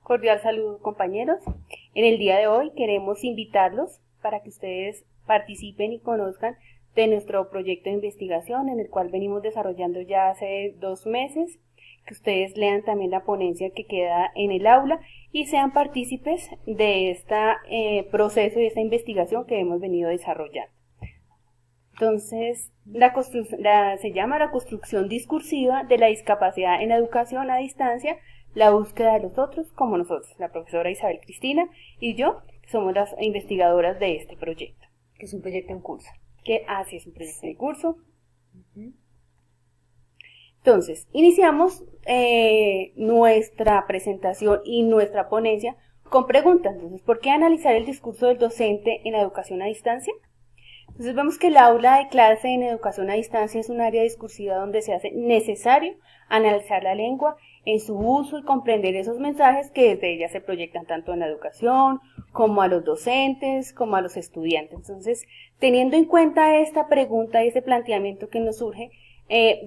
Cordial saludo, compañeros. En el día de hoy queremos invitarlos para que ustedes participen y conozcan de nuestro proyecto de investigación en el cual venimos desarrollando ya hace 2 meses, que ustedes lean también la ponencia que queda en el aula y sean partícipes de este proceso y esta investigación que hemos venido desarrollando. Entonces, se llama la construcción discursiva de la discapacidad en la educación a distancia, la búsqueda de los otros como nosotros, la profesora Isabel Cristina y yo, que somos las investigadoras de este proyecto. Que es un proyecto en curso. Sí, es un proyecto en curso. Entonces, iniciamos nuestra presentación y nuestra ponencia con preguntas. Entonces, ¿por qué analizar el discurso del docente en la educación a distancia? Entonces vemos que el aula de clase en educación a distancia es un área discursiva donde se hace necesario analizar la lengua en su uso y comprender esos mensajes que desde ella se proyectan tanto en la educación como a los docentes, como a los estudiantes. Entonces, teniendo en cuenta esta pregunta y este planteamiento que nos surge,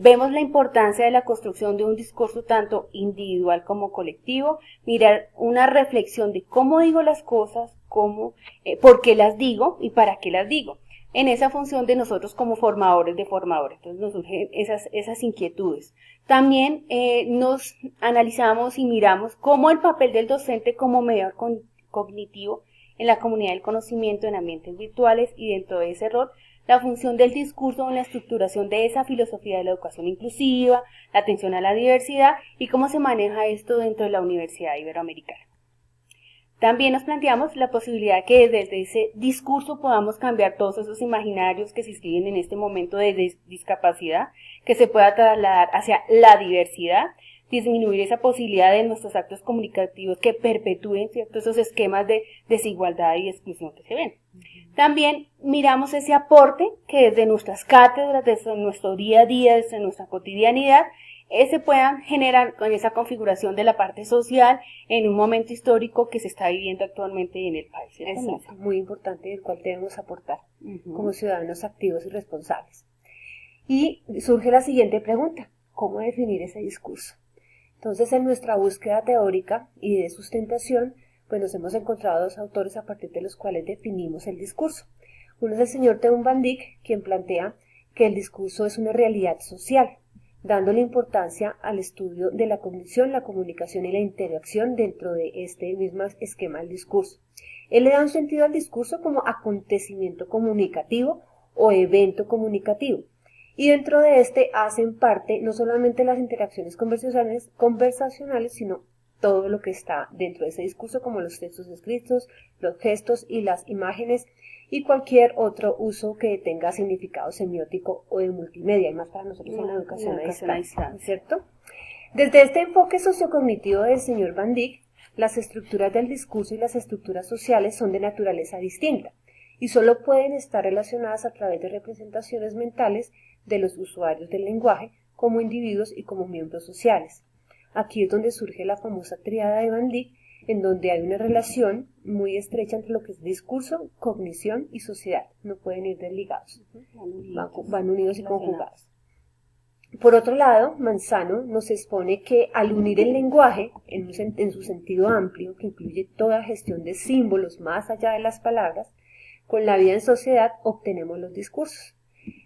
vemos la importancia de la construcción de un discurso tanto individual como colectivo, mirar una reflexión de cómo digo las cosas, por qué las digo y para qué las digo, en esa función de nosotros como formadores de formadores. Entonces nos surgen esas inquietudes. También nos analizamos y miramos cómo el papel del docente como mediador cognitivo en la comunidad del conocimiento en ambientes virtuales y dentro de ese rol, la función del discurso en la estructuración de esa filosofía de la educación inclusiva, la atención a la diversidad y cómo se maneja esto dentro de la Universidad Iberoamericana. También nos planteamos la posibilidad que desde ese discurso podamos cambiar todos esos imaginarios que se escriben en este momento de discapacidad, que se pueda trasladar hacia la diversidad, disminuir esa posibilidad de nuestros actos comunicativos que perpetúen ciertos esos esquemas de desigualdad y exclusión que se ven. También miramos ese aporte que desde nuestras cátedras, desde nuestro día a día, desde nuestra cotidianidad, se puedan generar con esa configuración de la parte social en un momento histórico que se está viviendo actualmente en el país. Exacto, muy importante, del cual debemos aportar como ciudadanos activos y responsables. Y surge la siguiente pregunta: ¿cómo definir ese discurso? Entonces, en nuestra búsqueda teórica y de sustentación, pues nos hemos encontrado 2 autores a partir de los cuales definimos el discurso. Uno es el señor Teun Van Dijk, quien plantea que el discurso es una realidad social, dándole importancia al estudio de la cognición, la comunicación y la interacción dentro de este mismo esquema del discurso. Él le da un sentido al discurso como acontecimiento comunicativo o evento comunicativo. Y dentro de este hacen parte no solamente las interacciones conversacionales, sino todo lo que está dentro de ese discurso, como los textos escritos, los gestos y las imágenes, y cualquier otro uso que tenga significado semiótico o de multimedia, y más para nosotros en la educación a distancia, ¿cierto? Desde este enfoque sociocognitivo del señor Van Dijk, las estructuras del discurso y las estructuras sociales son de naturaleza distinta, y solo pueden estar relacionadas a través de representaciones mentales de los usuarios del lenguaje como individuos y como miembros sociales. Aquí es donde surge la famosa tríada de Van Dijk, en donde hay una relación muy estrecha entre lo que es discurso, cognición y sociedad. No pueden ir desligados, van unidos y conjugados. Por otro lado, Manzano nos expone que al unir el lenguaje en su sentido amplio, que incluye toda gestión de símbolos más allá de las palabras, con la vida en sociedad obtenemos los discursos.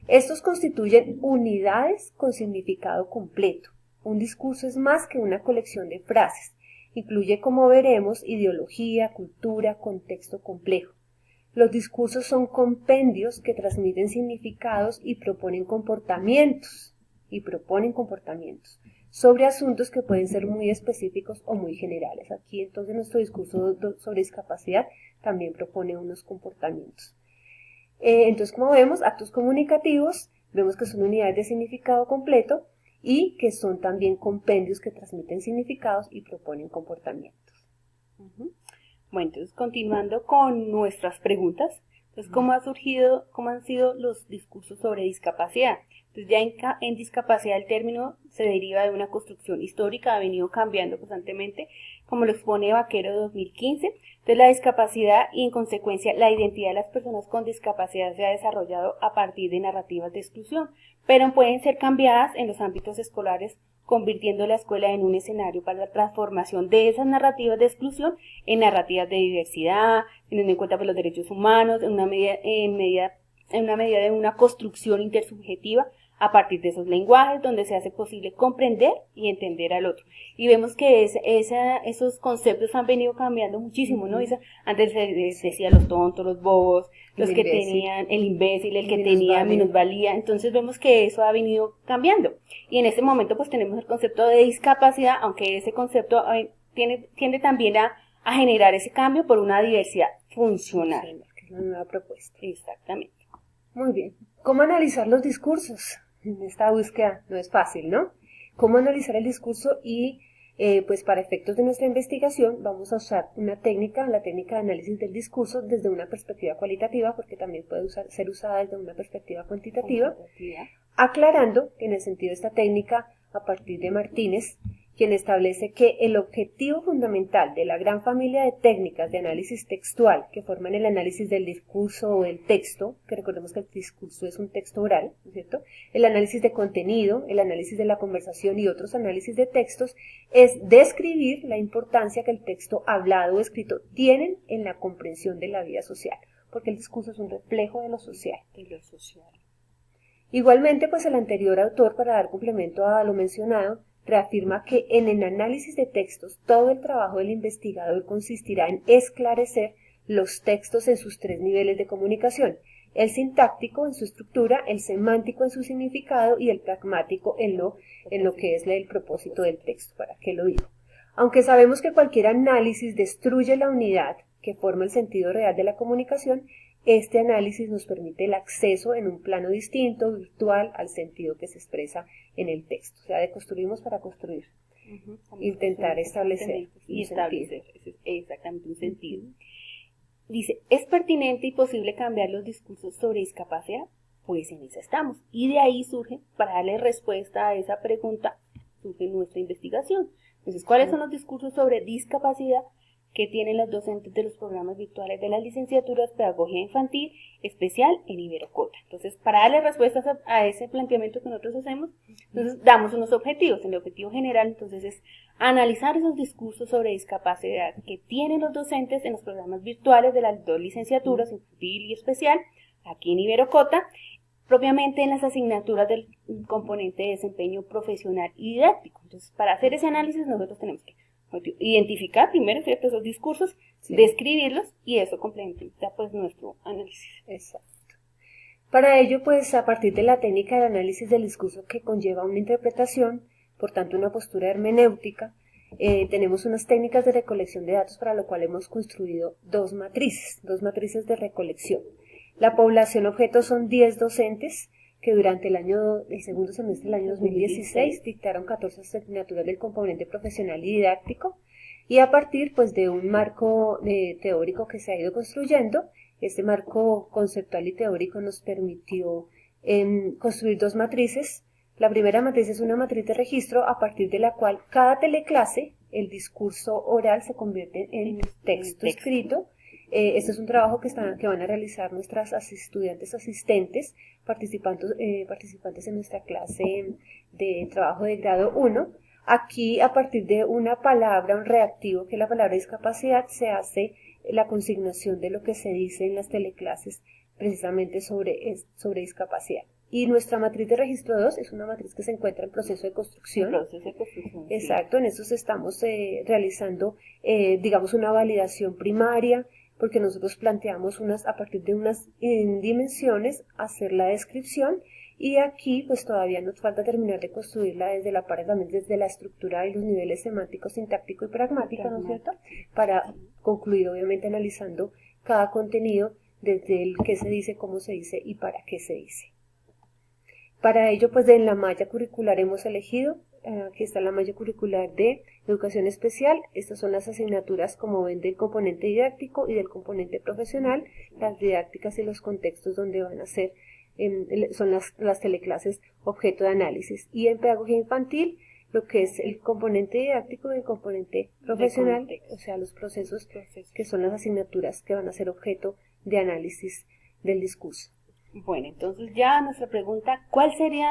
Estos constituyen unidades con significado completo. Un discurso es más que una colección de frases. Incluye, como veremos, ideología, cultura, contexto complejo. Los discursos son compendios que transmiten significados y proponen comportamientos sobre asuntos que pueden ser muy específicos o muy generales. Aquí entonces nuestro discurso sobre discapacidad también propone unos comportamientos. Entonces, como vemos, actos comunicativos, vemos que son unidades de significado completo y que son también compendios que transmiten significados y proponen comportamientos. Bueno, entonces continuando con nuestras preguntas, entonces ¿cómo han sido los discursos sobre discapacidad? Entonces ya en discapacidad el término se deriva de una construcción histórica, ha venido cambiando constantemente, como lo expone Vaquero 2015. Entonces la discapacidad y en consecuencia la identidad de las personas con discapacidad se ha desarrollado a partir de narrativas de exclusión, pero pueden ser cambiadas en los ámbitos escolares convirtiendo la escuela en un escenario para la transformación de esas narrativas de exclusión en narrativas de diversidad, teniendo en cuenta pues, los derechos humanos, en una medida de una construcción intersubjetiva a partir de esos lenguajes donde se hace posible comprender y entender al otro. Y vemos que esos conceptos han venido cambiando muchísimo, ¿no? Antes se decía los tontos, los bobos, los que tenían el imbécil, el que tenía minusvalía. Entonces vemos que eso ha venido cambiando. Y en este momento pues tenemos el concepto de discapacidad, aunque ese concepto tiende también a generar ese cambio por una diversidad funcional. Que es la nueva propuesta. Exactamente. Muy bien. ¿Cómo analizar los discursos? En esta búsqueda no es fácil, ¿no? ¿Cómo analizar el discurso? Y pues para efectos de nuestra investigación vamos a usar una técnica, la técnica de análisis del discurso desde una perspectiva cualitativa, porque también puede ser usada desde una perspectiva cuantitativa, aclarando que en el sentido de esta técnica, a partir de Martínez, quien establece que el objetivo fundamental de la gran familia de técnicas de análisis textual que forman el análisis del discurso o del texto, que recordemos que el discurso es un texto oral, ¿no es cierto? El análisis de contenido, el análisis de la conversación y otros análisis de textos, es describir la importancia que el texto hablado o escrito tienen en la comprensión de la vida social, porque el discurso es un reflejo de lo social. Igualmente, pues el anterior autor, para dar complemento a lo mencionado, reafirma que en el análisis de textos todo el trabajo del investigador consistirá en esclarecer los textos en sus tres niveles de comunicación: el sintáctico en su estructura, el semántico en su significado y el pragmático en lo que es el propósito del texto. ¿Para qué lo digo? Aunque sabemos que cualquier análisis destruye la unidad que forma el sentido real de la comunicación, este análisis nos permite el acceso en un plano distinto, virtual, al sentido que se expresa en el texto. O sea, deconstruimos para construir. Intentar establecer exactamente un sentido. Dice, ¿es pertinente y posible cambiar los discursos sobre discapacidad? Pues en eso estamos. Y de ahí surge, para darle respuesta a esa pregunta, surge nuestra investigación. Entonces, ¿cuáles son los discursos sobre discapacidad que tienen los docentes de los programas virtuales de las licenciaturas Pedagogía Infantil Especial en Iberocota? Entonces, para darle respuestas a ese planteamiento que nosotros hacemos, entonces damos unos objetivos. El objetivo general, entonces, es analizar esos discursos sobre discapacidad que tienen los docentes en los programas virtuales de las dos licenciaturas, Infantil y Especial, aquí en Iberocota, propiamente en las asignaturas del componente de desempeño profesional y didáctico. Entonces, para hacer ese análisis, nosotros tenemos que identificar primero, ¿cierto?, esos discursos, describirlos, y eso complementa pues nuestro análisis. Exacto. Para ello, pues a partir de la técnica del análisis del discurso, que conlleva una interpretación, por tanto una postura hermenéutica, tenemos unas técnicas de recolección de datos, para lo cual hemos construido dos matrices de recolección. La población objeto son 10 docentes que durante el segundo semestre del año 2016 dictaron 14 asignaturas del componente profesional y didáctico, y a partir pues de un marco teórico que se ha ido construyendo, este marco conceptual y teórico nos permitió construir dos matrices. La primera matriz es una matriz de registro a partir de la cual cada teleclase, el discurso oral, se convierte en texto escrito. Este es un trabajo que van a realizar nuestras estudiantes asistentes, participantes en nuestra clase de trabajo de grado 1. Aquí, a partir de una palabra, un reactivo, que es la palabra discapacidad, se hace la consignación de lo que se dice en las teleclases precisamente sobre discapacidad. Y nuestra matriz de registro 2 es una matriz que se encuentra en proceso de construcción. Exacto, en eso estamos realizando, digamos, una validación primaria, porque nosotros planteamos a partir de unas dimensiones hacer la descripción, y aquí pues todavía nos falta terminar de construirla desde la parte también desde la estructura y los niveles semántico, sintáctico y pragmático, ¿no es cierto? Para concluir obviamente analizando cada contenido desde el qué se dice, cómo se dice y para qué se dice. Para ello, pues en la malla curricular hemos elegido, aquí está la malla curricular de educación especial. Estas son las asignaturas, como ven, del componente didáctico y del componente profesional, las didácticas y los contextos donde van a ser, son las teleclases objeto de análisis. Y en pedagogía infantil, lo que es el componente didáctico y el componente profesional, o sea, los procesos que son las asignaturas que van a ser objeto de análisis del discurso. Bueno, entonces ya nuestra pregunta, ¿cuál sería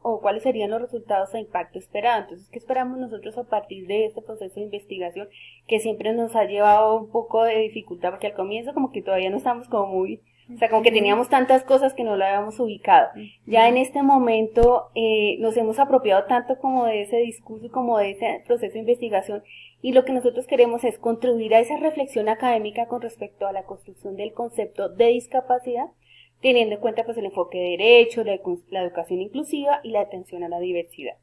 o cuáles serían los resultados a impacto esperado. Entonces, ¿qué esperamos nosotros a partir de este proceso de investigación que siempre nos ha llevado un poco de dificultad? Porque al comienzo como que todavía no estamos como muy, o sea, como que teníamos tantas cosas que no lo habíamos ubicado. Ya en este momento nos hemos apropiado tanto como de ese discurso, como de ese proceso de investigación, y lo que nosotros queremos es contribuir a esa reflexión académica con respecto a la construcción del concepto de discapacidad, teniendo en cuenta pues el enfoque de derecho, la educación inclusiva y la atención a la diversidad.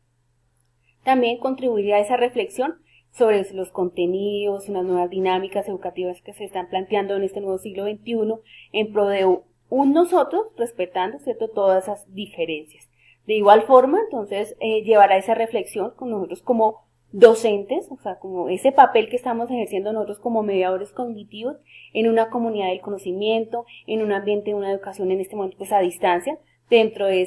También contribuir a esa reflexión sobre los contenidos, unas nuevas dinámicas educativas que se están planteando en este nuevo siglo XXI en pro de un nosotros, respetando, ¿cierto?, todas esas diferencias. De igual forma, entonces, llevar a esa reflexión con nosotros como docentes, o sea, como ese papel que estamos ejerciendo nosotros como mediadores cognitivos en una comunidad del conocimiento, en un ambiente de una educación en este momento pues a distancia, dentro de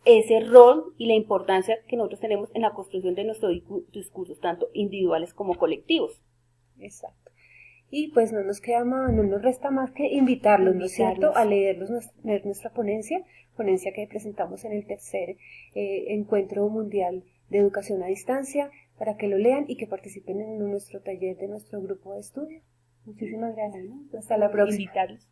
ese rol y la importancia que nosotros tenemos en la construcción de nuestros discursos, tanto individuales como colectivos. Exacto. Y pues no nos resta más que invitarlos, ¿no es cierto?, a leer nuestra ponencia que presentamos en el tercer Encuentro Mundial de Educación a Distancia, para que lo lean y que participen en nuestro taller de nuestro grupo de estudio. Muchísimas gracias. Hasta la próxima. Invitarlos.